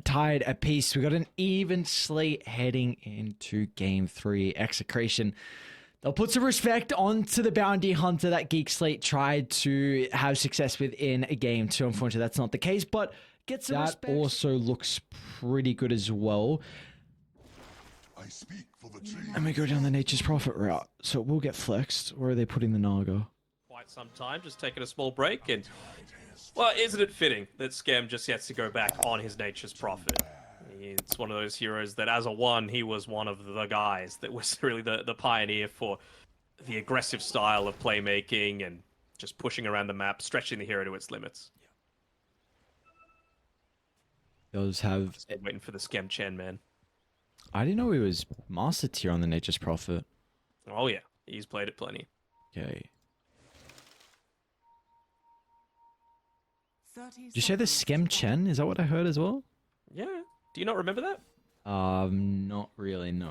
tied apiece. We got an even slate heading into game 3. Execration. They'll put some respect onto the bounty hunter that Geek Slate tried to have success with in game 2. Unfortunately, that's not the case, but get some respect. That also looks pretty good as well. I speak for the tree. And we go down the Nature's Prophet route, so it will get flexed. Where are they putting the Naga? Quite some time, just taking a small break, and well, isn't it fitting that Scam just gets to go back on his Nature's Prophet? It's one of those heroes that as a 1, he was one of the guys that was really the pioneer for the aggressive style of playmaking and just pushing around the map, stretching the hero to its limits. Does have... Still waiting for the Scam Chen, man. I didn't know he was Master Tier on the Nature's Prophet. Oh yeah, he's played it plenty. Okay. Did you say the Scam Chen? Is that what I heard as well? Yeah. Do you not remember that? Not really, no.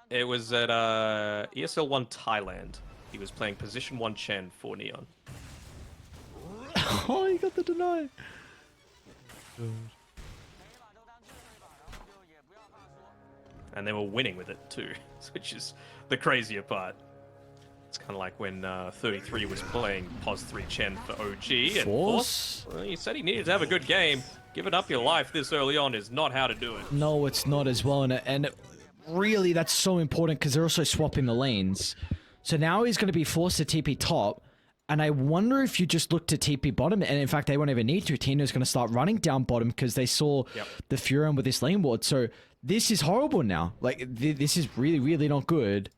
It was at ESL 1 Thailand. He was playing Position 1 Chen for Neon. Oh, you got the deny. And they were winning with it too, which is the crazier part. It's kind of like when 33 was playing Pos 3 Chen for OG. And Force? Well, he said he needed to have a good game. Giving up your life this early on is not how to do it. No, it's not as well. And really, that's so important because they're also swapping the lanes. So now he's going to be forced to TP top. And I wonder if you just look to TP bottom. And in fact, they won't even need to. Tino's going to start running down bottom because they saw the Furion with this lane ward. So this is horrible now. Like, this is really, really not good.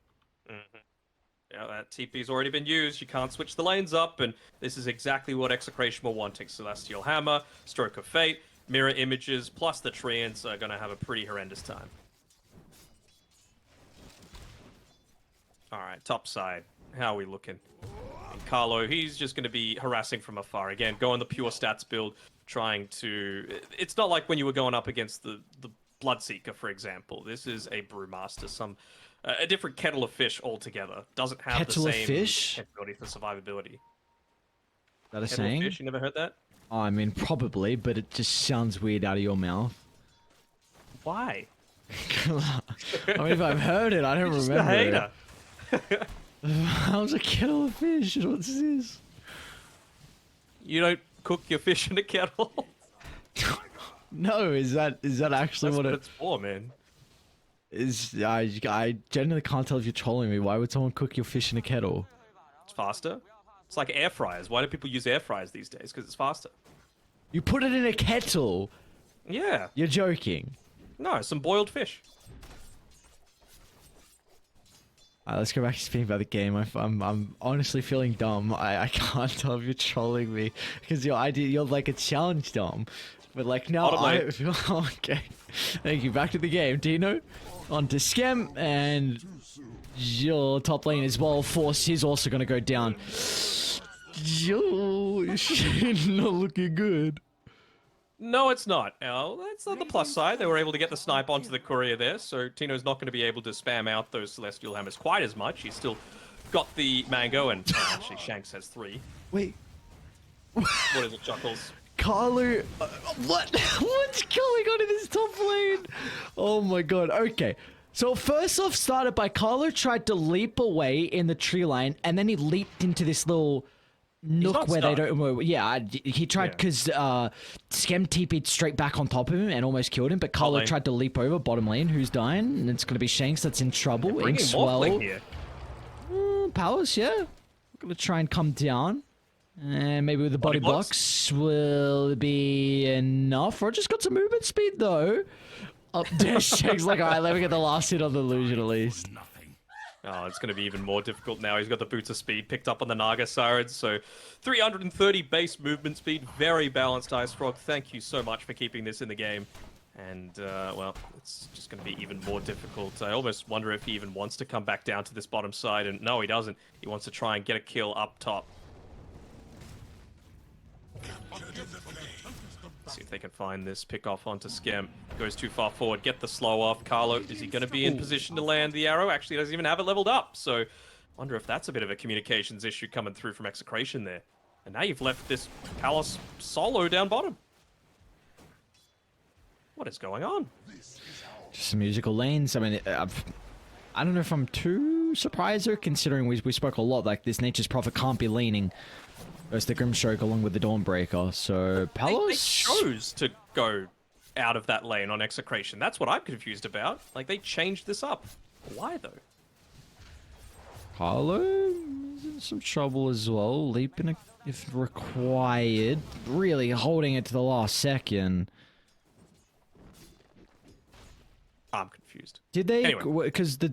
Yeah, that TP's already been used. You can't switch the lanes up, and this is exactly what Execration were wanting. Celestial Hammer, Stroke of Fate, Mirror Images, plus the Treants are going to have a pretty horrendous time. Alright, top side. How are we looking? And Carlo, he's just going to be harassing from afar. Again, going the pure stats build, trying to... It's not like when you were going up against the Bloodseeker, for example. This is a Brewmaster, a different kettle of fish altogether. Doesn't have Kettle the of same fish? capability for survivability. Is that a Kettle saying? of fish? You never heard that? Oh, I mean, probably, but it just sounds weird out of your mouth. Why? I mean, if I've heard it, I don't You're remember. just a hater. How's a kettle of fish? What's this? You don't cook your fish in a kettle? No, is that actually That's what what it's for, man. is? I genuinely can't tell if you're trolling me. Why would someone cook your fish in a kettle? It's faster. It's like air fryers. Why do people use air fryers these days? Because it's faster. You put it in a kettle. Yeah. You're joking. No, some boiled fish. Alright, let's go back to speaking about the game. I'm honestly feeling dumb. I can't tell if you're trolling me because you're like a challenge dumb. But like now I feel okay. Thank you. Back to the game, Dino. On to Scam and your top lane as well. Force is also gonna go down. Yo, shit, not looking good. No, it's not. That's not the plus side. They were able to get the snipe onto the courier there, so Tino's not going to be able to spam out those Celestial Hammers quite as much. He's still got the Mango, and actually Shanks has 3. Wait. What is it, Chuckles? Carlo, what? What's going on in this top lane? Oh my god. Okay. So first off, started by Carlo tried to leap away in the tree line, and then he leaped into this little nook where they don't... Yeah, he tried because Scam TP'd straight back on top of him and almost killed him, but Carlo tried to leap over bottom lane, who's dying, and it's going to be Shanks that's in trouble. Swell. Here. Powers, yeah. Going to try and come down. And maybe with the body blocks will be enough. Or just got some movement speed, though. Up there, Shanks like, alright, let me get the last hit on the illusion at least. Oh, it's going to be even more difficult now. He's got the Boots of Speed picked up on the Naga Sirens, so 330 base movement speed. Very balanced, Ice Frog. Thank you so much for keeping this in the game. And, well, it's just going to be even more difficult. I almost wonder if he even wants to come back down to this bottom side. And no, he doesn't. He wants to try and get a kill up top. See if they can find this pick off onto Scam. Goes too far forward. Get the slow off. Carlo, is he going to be in position to land the arrow? Actually, doesn't even have it leveled up. So, wonder if that's a bit of a communications issue coming through from Execration there. And now you've left this Palace solo down bottom. What is going on? Just some musical lanes. I mean, I don't know if I'm too surprised there, considering we spoke a lot like this Nature's Prophet can't be laning versus the Grimstroke along with the Dawnbreaker. So Palos They chose to go out of that lane on Execration. That's what I'm confused about. Like, they changed this up. Why, though? Carlo is in some trouble as well. Leaping if required. Really holding it to the last second. I'm confused. Did they? Anyway. Because they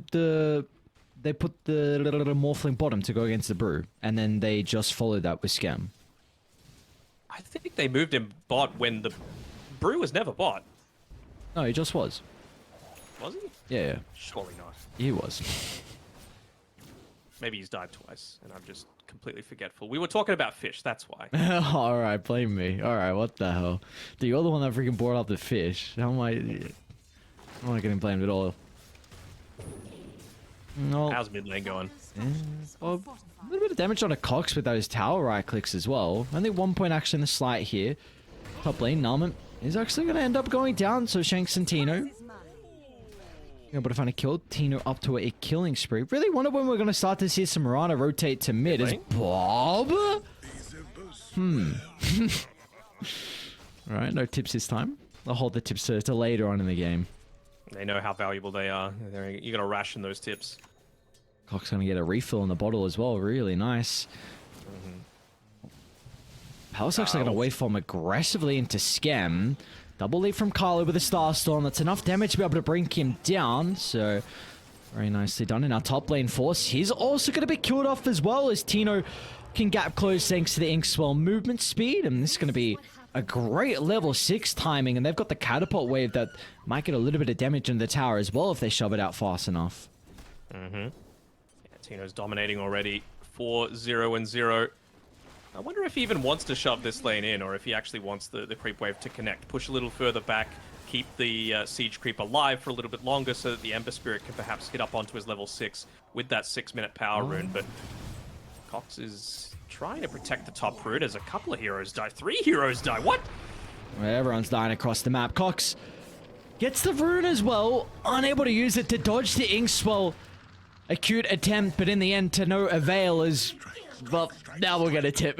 put the little Morphling bottom to go against the Brew, and then they just followed that with Scam. I think they moved him bot when the Brew was never bot. No, he just was. Was he? Yeah, Surely not. he was. Maybe he's died twice, and I'm just completely forgetful. We were talking about fish, that's why. Alright, blame me. Alright, what the hell? Dude, you're the one that freaking brought up the fish. How am I... I'm not getting blamed at all. No. How's mid lane going? Well, a little bit of damage on a Cox with those tower right clicks as well. Only 1 point actually in the slight here. Top lane, Nalman is actually going to end up going down, so Shanks and Tino able to find a kill. Tino up to a killing spree. Really wonder when we're going to start to see some Mirana rotate to mid. Is Bob? Alright, no tips this time. I'll hold the tips to later on in the game. They know how valuable they are. You gotta ration those tips. Cox going to get a refill in the bottle as well. Really nice. Palace actually going to waveform aggressively into Scam. Double lead from Carlo with a Starstorm. That's enough damage to be able to bring him down. So, very nicely done in our top lane force. He's also going to be killed off as well as Tino can gap close thanks to the Inkswell movement speed. And this is going to be a great level 6 timing. And they've got the catapult wave that might get a little bit of damage in the tower as well if they shove it out fast enough. Yeah, Tino's dominating already. 4-0-0. I wonder if he even wants to shove this lane in, or if he actually wants the creep wave to connect. Push a little further back, keep the siege creep alive for a little bit longer so that the Ember Spirit can perhaps get up onto his level 6 with that 6-minute power rune. But Cox is trying to protect the top route as a couple of heroes die. 3 heroes die, what? Everyone's dying across the map. Cox gets the rune as well, unable to use it to dodge the Inkswell. Acute attempt, but in the end to no avail as... Well, now we'll get a tip.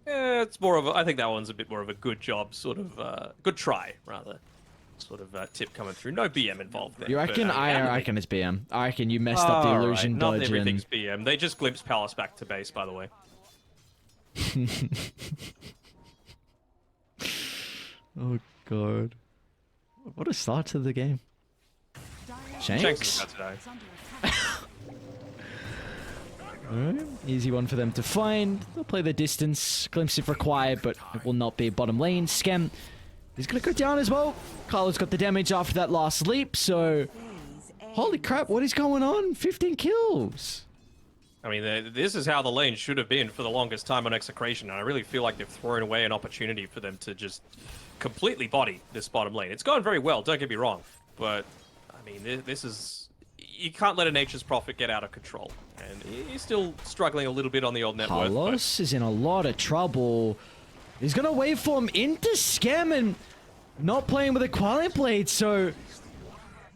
Yeah, it's more of a... I think that one's a bit more of a good job, sort of... good try, rather. Sort of tip coming through. No BM involved there. You reckon? But, I reckon it's BM. I reckon you messed up the illusion dodge. Not everything's BM. They just glimpse Palace back to base, by the way. Oh, God. What a start to the game. Shanks is about to die. Alright, easy one for them to find. They'll play the distance, glimpse if required, but it will not be bottom lane. Scam is going to go down as well. Carlo's got the damage after that last leap, so... Holy crap, what is going on? 15 kills! I mean, this is how the lane should have been for the longest time on Execration, and I really feel like they've thrown away an opportunity for them to just completely body this bottom lane. It's gone very well, don't get me wrong, but, I mean, this is... You can't let a Nature's Prophet get out of control. And he's still struggling a little bit on the old net worth. Carlos is in a lot of trouble. He's going to waveform into Scam and not playing with a Qualiant Blade, so...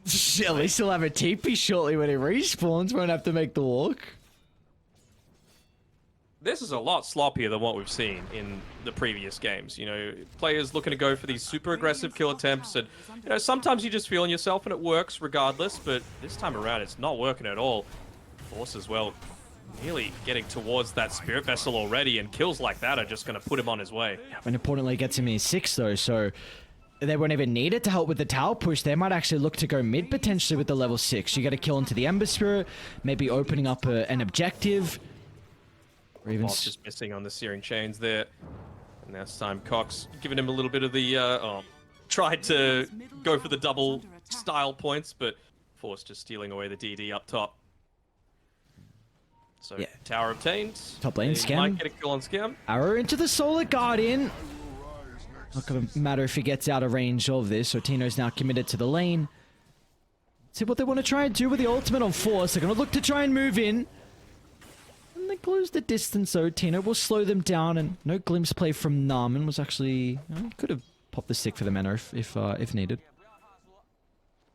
At least he'll have a TP shortly when he respawns. Won't have to make the walk. This is a lot sloppier than what we've seen in the previous games. You know, players looking to go for these super aggressive kill attempts, and you know, sometimes you just feel in yourself and it works regardless, but this time around it's not working at all. Force as well, nearly getting towards that Spirit Vessel already, and kills like that are just going to put him on his way. And importantly, gets him in 6 though, so they won't even need it to help with the tower push. They might actually look to go mid potentially with the level 6. You got to kill into the Ember Spirit, maybe opening up an objective. Or even just missing on the Searing Chains there. And now it's time Cox giving him a little bit of the, tried to go for the double style points, but Force just stealing away the DD up top. So, yeah. Tower obtained. Top lane, Scam. Might get a kill on Scam. Arrow into the Solar Guardian. Not going to matter if he gets out of range of this, so Tino's now committed to the lane. See what they want to try and do with the ultimate on Force. They're going to look to try and move in. And they close the distance, though. Tino will slow them down, and no glimpse play from Narman was actually... You know, could have pop the stick for the mana if needed.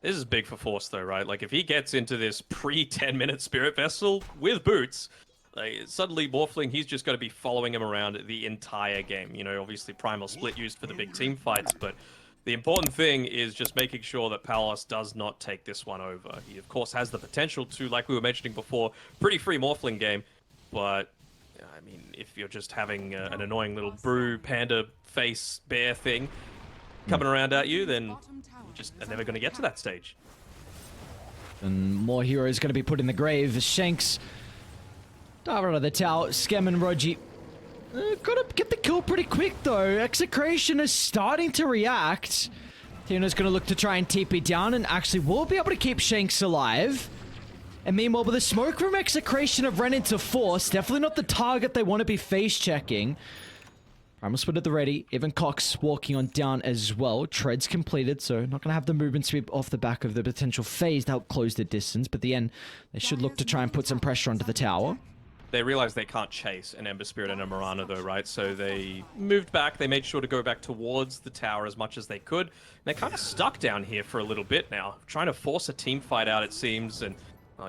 This is big for Force, though, right? Like, if he gets into this pre-10-minute Spirit Vessel with boots, like, suddenly Morphling, he's just got to be following him around the entire game. You know, obviously Primal Split used for the big team fights, but the important thing is just making sure that Palos does not take this one over. He, of course, has the potential to, like we were mentioning before, pretty free Morphling game, but, I mean, if you're just having an annoying little brew, panda, face, bear thing coming around at you, then just are never going to get to that stage. And more heroes going to be put in the grave. Shanks dive out of the tower. Scam and Rogi gotta get the kill pretty quick though. Execration is starting to react. Tino's going to look to try and TP down and actually will be able to keep Shanks alive. And meanwhile, with the smoke from Execration have run into Force, definitely not the target they want to be face checking. Primal Split at the ready. Even Cox walking on down as well. Treads completed, so not going to have the movement sweep off the back of the potential phase to help close the distance. But at the end, they should look to try and put some pressure onto the tower. They realized they can't chase an Ember Spirit and a Mirana though, right? So they moved back. They made sure to go back towards the tower as much as they could. They're kind of stuck down here for a little bit now, trying to force a team fight out, it seems. And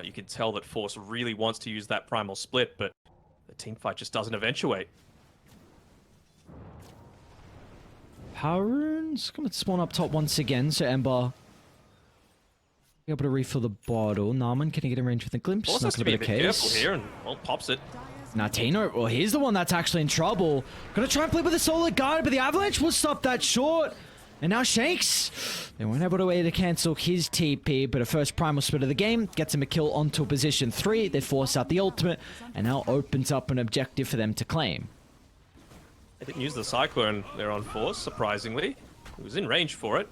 you can tell that Force really wants to use that Primal Split, but the team fight just doesn't eventuate. Power Rune's going to spawn up top once again, so Ember be able to refill the bottle. Narman, can he get in range with the glimpse? Force has to be a bit careful here, and well, pops it. Now Tino, well, he's the one that's actually in trouble. Gonna try and play with the Solar Guard, but the Avalanche will stop that short. And now Shanks, they weren't able to cancel his TP, but a first Primal Split of the game gets him a kill onto position 3. They force out the ultimate, and now opens up an objective for them to claim. They didn't use the Cyclone there on Force, surprisingly. He was in range for it.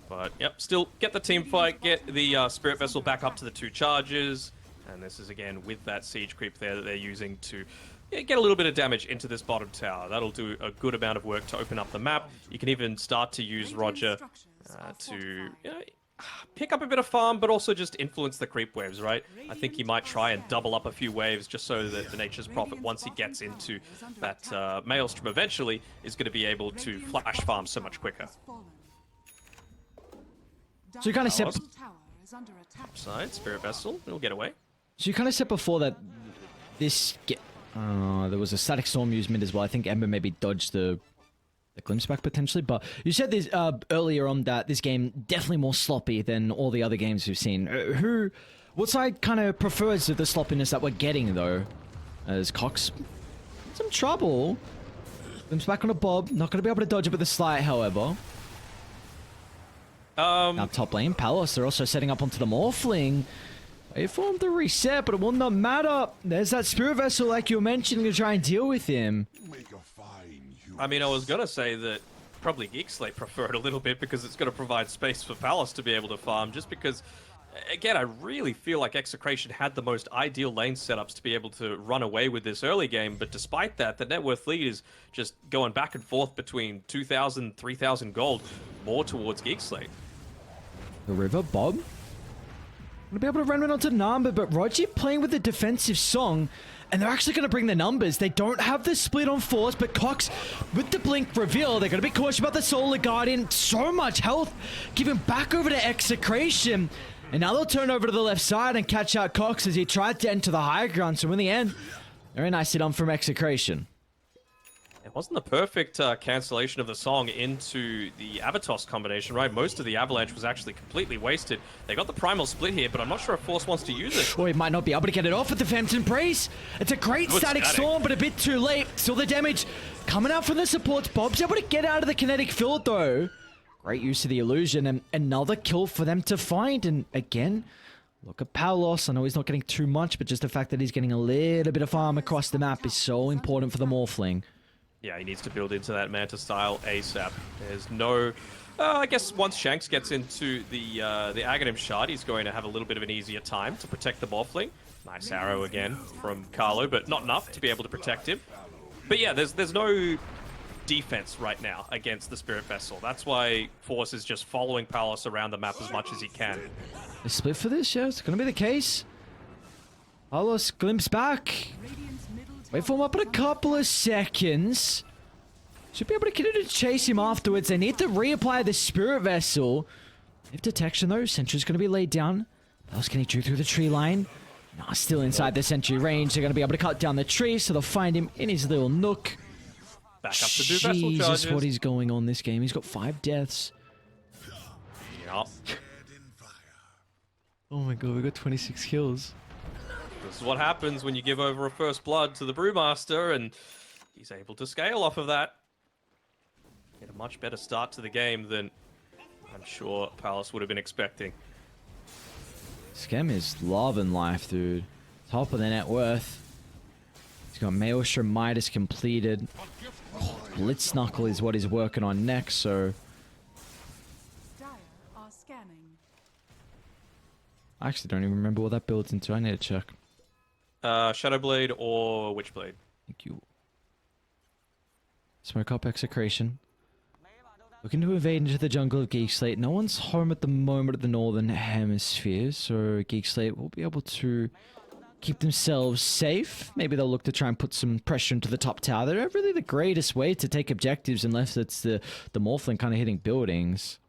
But, yep, still get the team fight, get the Spirit Vessel back up to the 2 charges. And this is, again, with that Siege Creep there that they're using to get a little bit of damage into this bottom tower. That'll do a good amount of work to open up the map. You can even start to use Roger to pick up a bit of farm, but also just influence the creep waves, right? I think he might try and double up a few waves just so that the Nature's Prophet, once he gets into that Maelstrom eventually, is going to be able to flash farm so much quicker. So you kind of said... Upside, Spirit Vessel, it'll get away. So you kind of said before that this... there was a Static Storm used mid as well. I think Ember maybe dodged the glimpse back potentially, but you said this earlier on that this game definitely more sloppy than all the other games we've seen. What side kind of prefers the sloppiness that we're getting though? As Cox some trouble. Glimpse back on a Bob, not going to be able to dodge it with a Slight, however. Now top lane, Palos, they're also setting up onto the Morphling. They formed the reset, but it will not matter. There's that Spirit Vessel like you were mentioning to try and deal with him. I mean, I was going to say that probably Geekslate prefer it a little bit because it's going to provide space for Palos to be able to farm, just because, again, I really feel like Execration had the most ideal lane setups to be able to run away with this early game, but despite that, the net worth lead is just going back and forth between 2,000, 3,000 gold, more towards Geekslate. The river, Bob. Gonna be able to run it onto Namba, but Roger playing with the defensive song, and they're actually gonna bring the numbers. They don't have the split on Force, but Cox with the blink reveal, they're gonna be cautious about the Solar Guardian. So much health, giving back over to Execration. And now they'll turn over to the left side and catch out Cox as he tried to enter the high ground. So in the end, very nice hit on from Execration. It wasn't the perfect cancellation of the song into the Avatos combination, right? Most of the Avalanche was actually completely wasted. They got the Primal Split here, but I'm not sure if Force wants to use it. Or he might not be able to get it off with the Phantom Breeze. It's a great static storm, but a bit too late. Still the damage coming out from the supports. Bob's able to get out of the kinetic field, though. Great use of the illusion, and another kill for them to find. And again, look at Palos. I know he's not getting too much, but just the fact that he's getting a little bit of farm across the map is so important for the Morphling. Yeah, he needs to build into that Manta style ASAP. There's no... I guess once Shanks gets into the Aghanim Shard, he's going to have a little bit of an easier time to protect the Morphling. Nice arrow again from Carlo, but not enough to be able to protect him. But yeah, there's no defense right now against the Spirit Vessel. That's why Force is just following Palos around the map as much as he can. A split for this? Yeah, it's going to be the case. Palos glimpse back. Wait for him up in a couple of seconds. Should be able to continue to chase him afterwards. They need to reapply the Spirit Vessel. They have detection though. Sentry's going to be laid down. Palace can he drew through the tree line? Nah, still inside the sentry range. They're going to be able to cut down the tree, so they'll find him in his little nook. Back up to do vessel charges. Jesus, what is going on this game? He's got 5 deaths. Yup. Oh my god, we got 26 kills. This is what happens when you give over a first blood to the Brewmaster, and he's able to scale off of that. Get a much better start to the game than I'm sure Palace would have been expecting. Skem is loving life, dude. Top of the net worth. He's got Maelstrom Midas completed. Blitz Knuckle is what he's working on next, so... Dire are scanning. I actually don't even remember what that builds into. I need to check. Shadowblade or Witchblade? Thank you. Smoke up Execration. Looking to invade into the jungle of Geek Slate. No one's home at the moment at the Northern Hemisphere, so Geek Slate will be able to keep themselves safe. Maybe they'll look to try and put some pressure into the top tower. They're not really the greatest way to take objectives unless it's the Morphling kind of hitting buildings.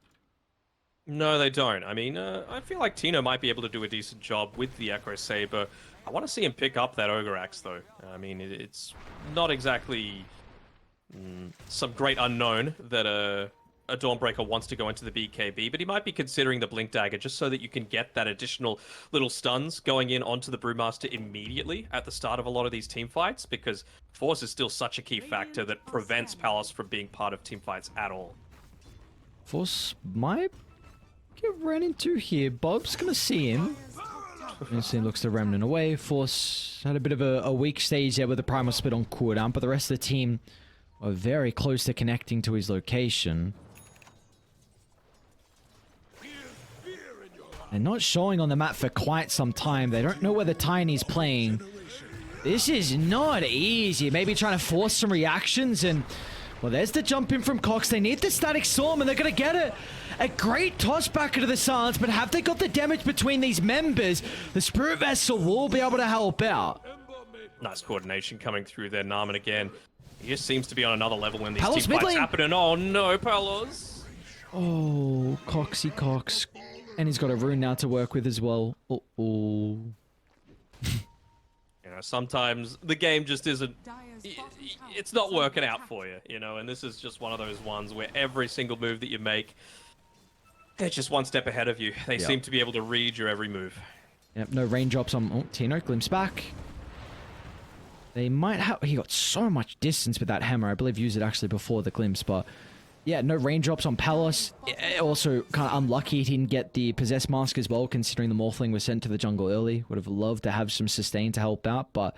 No, they don't. I mean, I feel like Tino might be able to do a decent job with the Echo Saber. I want to see him pick up that Ogre Axe, though. I mean, it's not exactly some great unknown that a Dawnbreaker wants to go into the BKB, but he might be considering the Blink Dagger just so that you can get that additional little stuns going in onto the Brewmaster immediately at the start of a lot of these team fights, because Force is still such a key factor that prevents Palace from being part of team fights at all. Force might get ran into here. Bob's gonna see him. Instantly looks to Remnant away. Force had a bit of a weak stage there with the Primal Spit on cooldown, but the rest of the team are very close to connecting to his location. They're not showing on the map for quite some time. They don't know where the Tiny's playing. This is not easy. Maybe trying to force some reactions and... Well, there's the jump in from Cox. They need the Static Storm and they're going to get it. A great toss back into the silence, but have they got the damage between these members? The Spirit Vessel will be able to help out. Nice coordination coming through there, Narman again. He just seems to be on another level when these Palos team fights mid lane. happen, and oh no, Palos! Oh, Coxy Cox. And he's got a rune now to work with as well. Uh-oh. You know, sometimes the game just isn't... It's not working out for you, you know, and this is just one of those ones where every single move that you make, they're just one step ahead of you. They seem to be able to read your every move. Yep, no raindrops on... Oh, Tino, glimpse back. They might have... He got so much distance with that hammer. I believe used it actually before the glimpse, but... Yeah, no raindrops on Palos. Also, kind of unlucky he didn't get the Possess Mask as well, considering the Morphling was sent to the jungle early. Would have loved to have some sustain to help out, but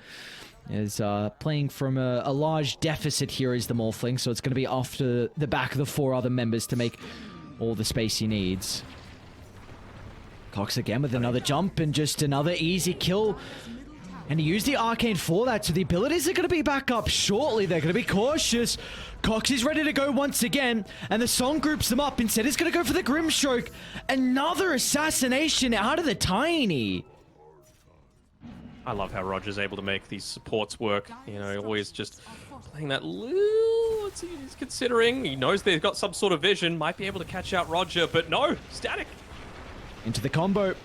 is playing from a large deficit here is the Morphling, so it's going to be off to the back of the 4 other members to make all the space he needs. Cox again with another jump and just another easy kill. And he used the Arcane for that, so the abilities are going to be back up shortly. They're going to be cautious. Cox is ready to go once again, and the song groups them up. Instead, he's going to go for the Grimstroke. Another assassination out of the Tiny. I love how Roger's able to make these supports work. You know, always just playing that little... What's he's considering? He knows they've got some sort of vision, might be able to catch out Roger, but no, Static. Into the combo.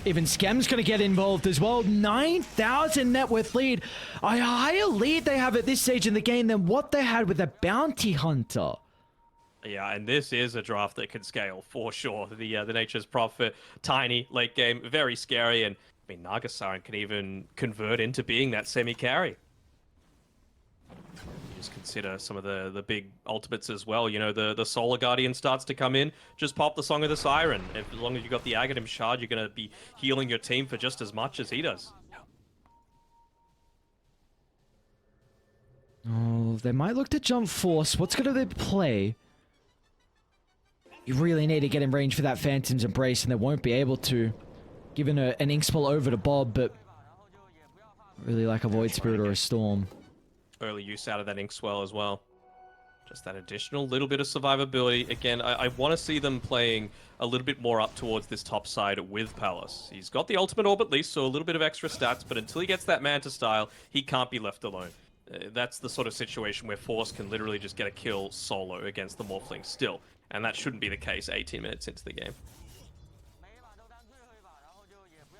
Even Skem's going to get involved as well. 9,000 net worth lead. A higher lead they have at this stage in the game than what they had with the Bounty Hunter. Yeah, and this is a draft that can scale for sure. The Nature's Prophet, tiny, late game, very scary. And I mean, Nagasaran can even convert into being that semi-carry. Just consider some of the big ultimates as well. You know, the Solar Guardian starts to come in. Just pop the Song of the Siren. As long as you got the Aghanim Shard, you're going to be healing your team for just as much as he does. Oh, they might look to jump Force. What's going to play? You really need to get in range for that Phantom's Embrace, and they won't be able to. Given an Ink Spell over to Bob, but really like a Void Spirit or a Storm. Early use out of that Ink Swell as well. Just that additional little bit of survivability. Again, I want to see them playing a little bit more up towards this top side with Palace. He's got the ultimate orb at least, so a little bit of extra stats, but until he gets that Manta style, he can't be left alone. That's the sort of situation where Force can literally just get a kill solo against the Morphling still. And that shouldn't be the case 18 minutes into the game.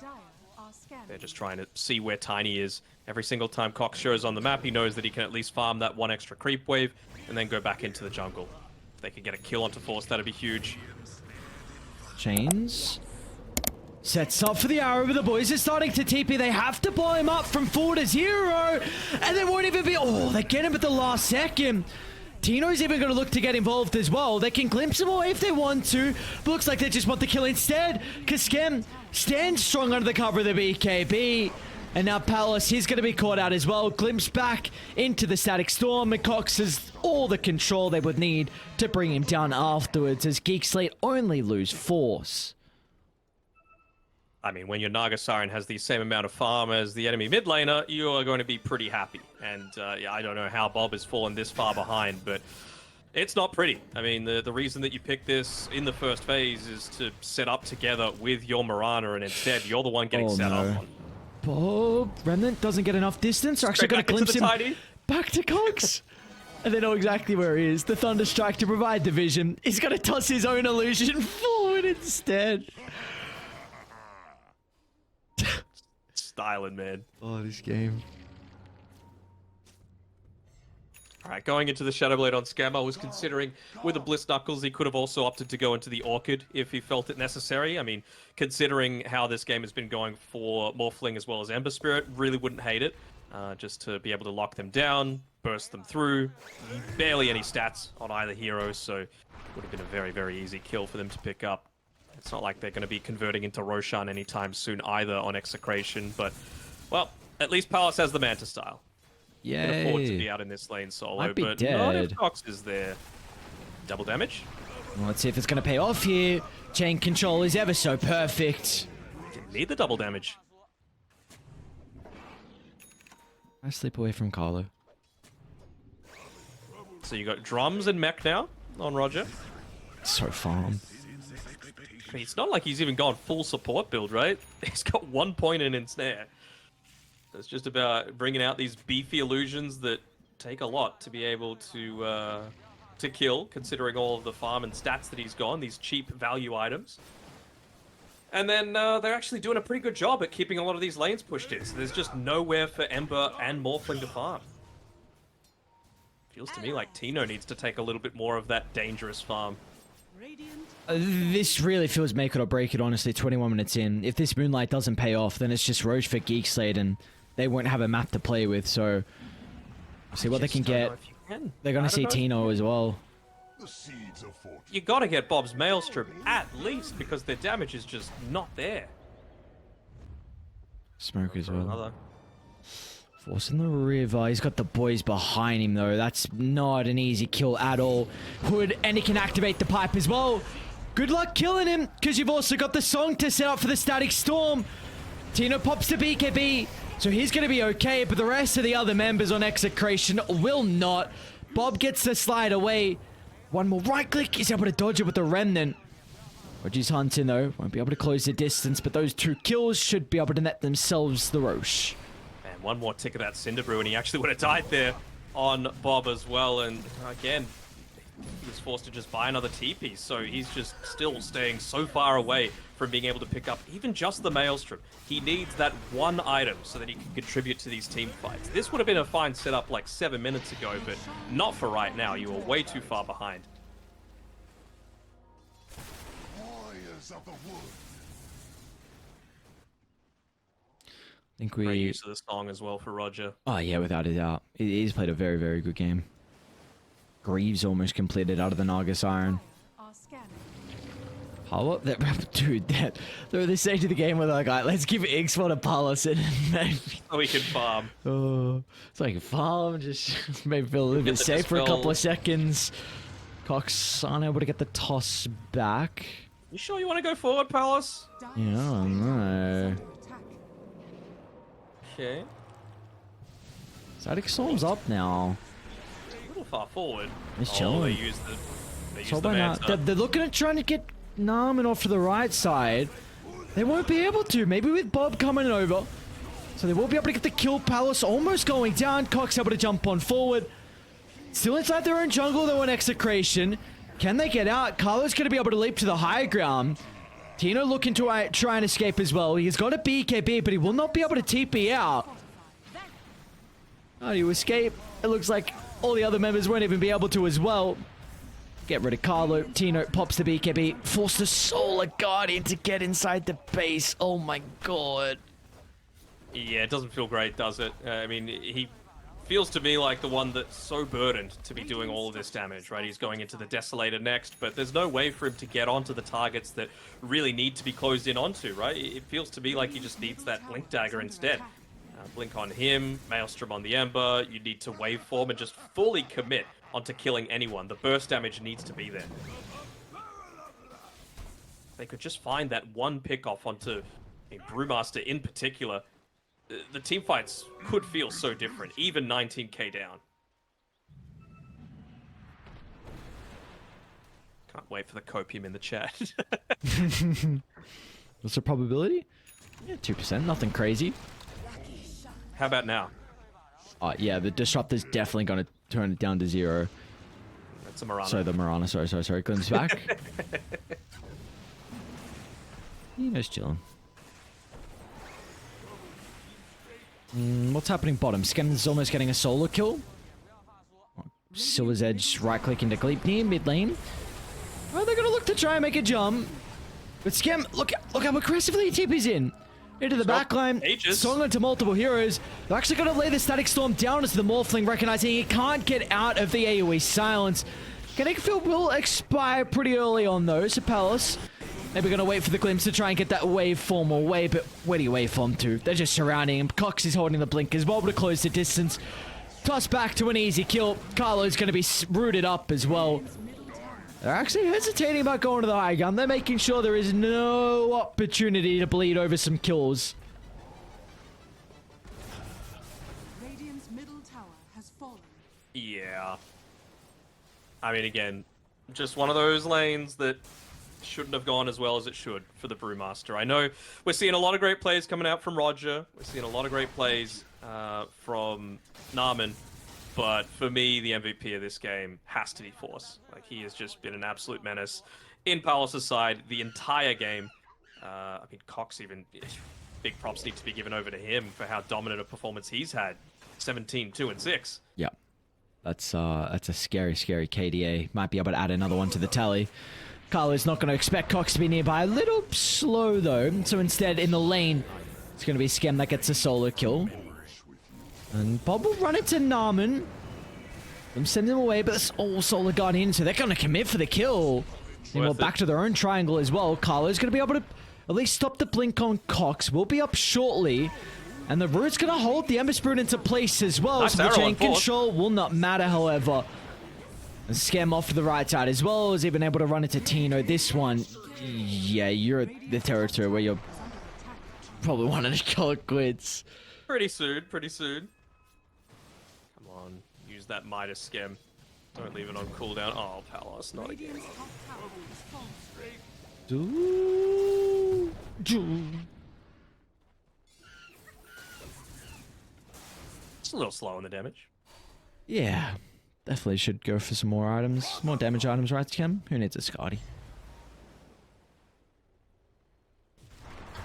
Dire are scanning. They're just trying to see where Tiny is. Every single time Cox shows on the map, he knows that he can at least farm that one extra creep wave and then go back into the jungle. If they could get a kill onto Force, that'd be huge. Chains. Sets up for the arrow, but the boys are starting to TP. They have to blow him up from 4 to 0. And they won't even be... Oh, they get him at the last second. Tino's even going to look to get involved as well. They can glimpse him away if they want to. But looks like they just want the kill instead. Kaskem stands strong under the cover of the BKB. And now Palace, he's going to be caught out as well. Glimpse back into the Static Storm. And Cox has all the control they would need to bring him down afterwards, as Geek Slate only lose Force. I mean, when your Naga Siren has the same amount of farm as the enemy mid laner, you are going to be pretty happy. And yeah, I don't know how Bob has fallen this far behind, but it's not pretty. I mean, the reason that you pick this in the first phase is to set up together with your Mirana, and instead you're the one getting set up on. Bob Remnant doesn't get enough distance. They're actually going to glimpse him back to Cox. And they know exactly where he is. The Thunder Strike to provide the vision. He's going to toss his own illusion forward instead. Styling, man. Oh, this game. Alright, going into the Shadowblade on Scam, I was considering with the Bliss Knuckles, he could have also opted to go into the Orchid if he felt it necessary. I mean, considering how this game has been going for Morphling as well as Ember Spirit, really wouldn't hate it. Just to be able to lock them down, burst them through. Barely any stats on either hero, so would have been a very, very easy kill for them to pick up. It's not like they're going to be converting into Roshan anytime soon either on Execration, but, well, at least Palace has the Manta style. Yay. Can afford to be out in this lane solo, Might be but dead. not if Cox is there. Double damage? Well, let's see if it's going to pay off here. Chain control is ever so perfect. Didn't need the double damage. I slip away from Carlo. So you got drums and mech now on Roger. So farm. I mean, it's not like he's even gone full support build, right? He's got 1 point in snare. It's just about bringing out these beefy illusions that take a lot to be able to kill, considering all of the farm and stats that he's gone, these cheap value items. And then they're actually doing a pretty good job at keeping a lot of these lanes pushed in, so there's just nowhere for Ember and Morphling to farm. Feels to me like Tino needs to take a little bit more of that dangerous farm. Radiant This really feels make it or break it, honestly, 21 minutes in. If this Moonlight doesn't pay off, then it's just Roche for Geek Slate, and they won't have a map to play with, so... See what they can get. They're going to see Tino as well. The seeds of fortune. You gotta get Bob's Maelstrom, at least, because their damage is just not there. Smoke as well. Another. Force in the river. He's got the boys behind him, though. That's not an easy kill at all. Hood, and he can activate the pipe as well. Good luck killing him, because you've also got the song to set up for the Static Storm. Tino pops the BKB, so he's going to be okay, but the rest of the other members on Execration will not. Bob gets the slide away. One more right click. He's able to dodge it with the Remnant. Roger's hunting, though. Won't be able to close the distance, but those 2 kills should be able to net themselves the Roche. And one more tick of that Cinder Brew, and he actually would have died there on Bob as well. And again, he was forced to just buy another TP, so he's just still staying so far away from being able to pick up even just the Maelstrom. He needs that one item so that he can contribute to these team fights. This would have been a fine setup like 7 minutes ago, but not for right now. You were way too far behind. Warriors of the wood. I think Great we... use of the song as well for Roger. Oh, yeah, without a doubt. He's played a very, very good game. Greaves almost completed out of the Naga Siren. are scanning. How that dude? They're stage of the game where they're like, let's give X1 a Palace and maybe. So he can farm. Oh, it's like farm, just maybe feel a little Get bit the safe for a dispel. couple of seconds. Cox unable to get the toss back. You sure you want to go forward, Palace? Dire Yeah, I don't know. under attack. Okay. Static Storm's up now. A little far forward. He's Oh, chilling. they used So the by now, Manta. they're looking at trying to get Narman off to the right side. They won't be able to. Maybe with Bob coming over. So they will be able to get the kill. Palace almost going down. Cox able to jump on forward. Still inside their own jungle though in execration. Can they get out? Carlo's going to be able to leap to the high ground. Tino looking to try and escape as well. He's got a BKB, but he will not be able to TP out. How do you escape? It looks like all the other members won't even be able to as well. Get rid of Carlo. Tino pops the BKB. Force the Solar Guardian to get inside the base. Oh my god. Yeah, it doesn't feel great, does it? I mean, he feels to me like the one that's so burdened to be doing all of this damage, right? He's going into the Desolator next, but there's no way for him to get onto the targets that really need to be closed in onto, right? It feels to me like he just needs that Blink Dagger instead. Blink on him, Maelstrom on the Ember, you need to waveform and just fully commit onto killing anyone. The burst damage needs to be there. They could just find that one pick-off onto a Brewmaster in particular. The team fights could feel so different, even 19k down. Can't wait for the copium in the chat. What's the probability? Yeah, 2%. Nothing crazy. How about now? Yeah, the Disruptor's definitely going to turn it down to 0. That's a Mirana. Sorry, the Mirana. Sorry. Glynn's back. Nino's chilling. What's happening bottom? Skem's almost getting a solo kill. Silver's Edge right-click into Gleipnir, mid lane. Oh, they're going to look to try and make a jump. But Skem, look how aggressively he TP's in. Into the backline, song onto multiple heroes. They're actually going to lay the Static Storm down as the Morphling, recognizing he can't get out of the AoE silence. Geekfam will expire pretty early on though, so Palace maybe going to wait for the Glimpse to try and get that waveform away, but where do you waveform to? They're just surrounding him. Cox is holding the blink as well to close the distance. Toss back to an easy kill. Carlo's going to be rooted up as well. They're actually hesitating about going to the high ground. They're making sure there is no opportunity to bleed over some kills. Radiant's middle tower has fallen. Yeah. I mean, again, just one of those lanes that shouldn't have gone as well as it should for the Brewmaster. I know we're seeing a lot of great plays coming out from Roger. We're seeing a lot of great plays from Narman. But for me, the MVP of this game has to be Force. Like, he has just been an absolute menace in Palace's side the entire game. I mean, Cox even... Big props need to be given over to him for how dominant a performance he's had. 17, 2, and 6. Yeah. That's a scary KDA. Might be able to add another one to the tally. Carlo's not going to expect Cox to be nearby. A little slow, though. So instead, in the lane, it's going to be Skem that gets a solo kill. And Bob will run it to Narman. I'm sending them away, but it's all Solar Guardian, so they're going to commit for the kill. And we're back to their own triangle as well. Carlo's going to be able to at least stop the blink on Cox. We'll be up shortly. And the Root's going to hold the Ember Spirit into place as well. Nice so the arrow chain on board. control will not matter, however. And Skem off to the right side as well. Is even able to run into Tino. This one, yeah, you're at the territory where you're probably wanting to call it quits. Pretty soon. Come on, use that Midas Skem. Don't leave it on cooldown. Oh, Palace, not again. Radiant's top tower has fallen. It's a little slow on the damage. Yeah, definitely should go for some more items. More damage items, right, Skem? Who needs a Scotty?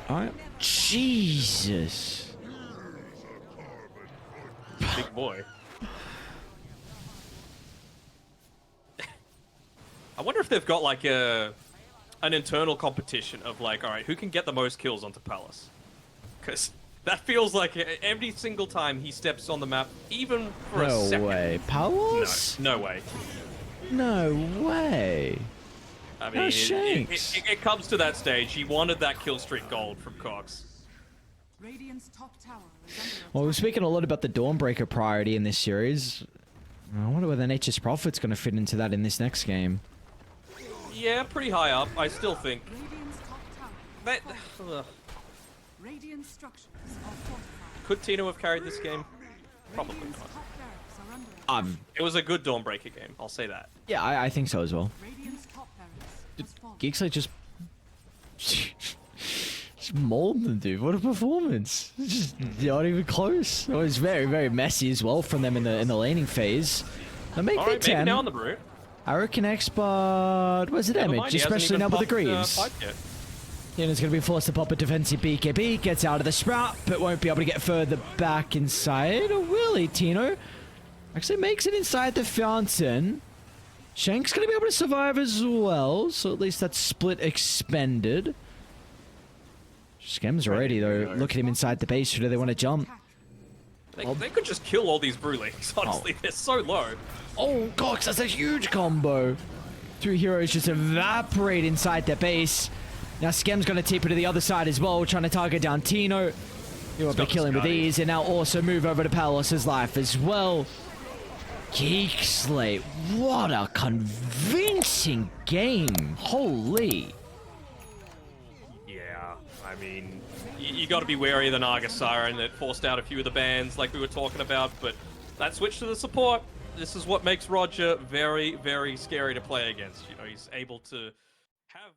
Alright. Jesus. Big boy. I wonder if they've got like an internal competition of like, all right, who can get the most kills onto Palace? Because that feels like every single time he steps on the map, even for a second. No way. Palace? No way. No way. I No mean, shanks. it comes to that stage. He wanted that kill streak gold from Cox. Radiant's top tower is under attack. Well, we're speaking a lot about the Dawnbreaker priority in this series. I wonder whether Nature's Prophet's going to fit into that in this next game. Yeah, pretty high up. I still think Radiant's top tower that. has fallen. Radiant structures are fortified. Could Tino have carried this game? Probably Radiant's not. top barracks are under attack. It was a good Dawnbreaker game. I'll say that. Yeah, I think so as well. Radiant's top barracks has fallen. Geeks like just Just mauled them, dude. What a performance. Just not even close. It was very, very messy as well from them in the laning phase. Now make All right, V10. maybe now on the brute. Arrow connects, but where's the damage? Especially now with the greaves. Tino's going to be forced to pop a defensive BKB, gets out of the sprout, but won't be able to get further back inside. Or will he, Tino? Actually makes it inside the fountain. Shank's going to be able to survive as well, so at least that split expended. Skem's already, though. Look at him inside the base. Who do they want to jump? They could just kill all these brewlings, honestly. They're so low. Oh, Cox, that's a huge combo. 2 heroes just evaporate inside their base. Now Skem's going to tip it to the other side as well, trying to target down Tino. He'll be able to kill him with ease, and now also move over to Palos' life as well. Geek Slate, what a convincing game. Holy. Yeah, I mean, you got to be wary of the Naga Siren that forced out a few of the bans like we were talking about, but that switch to the support, this is what makes Roger very, very scary to play against. You know, he's able to have...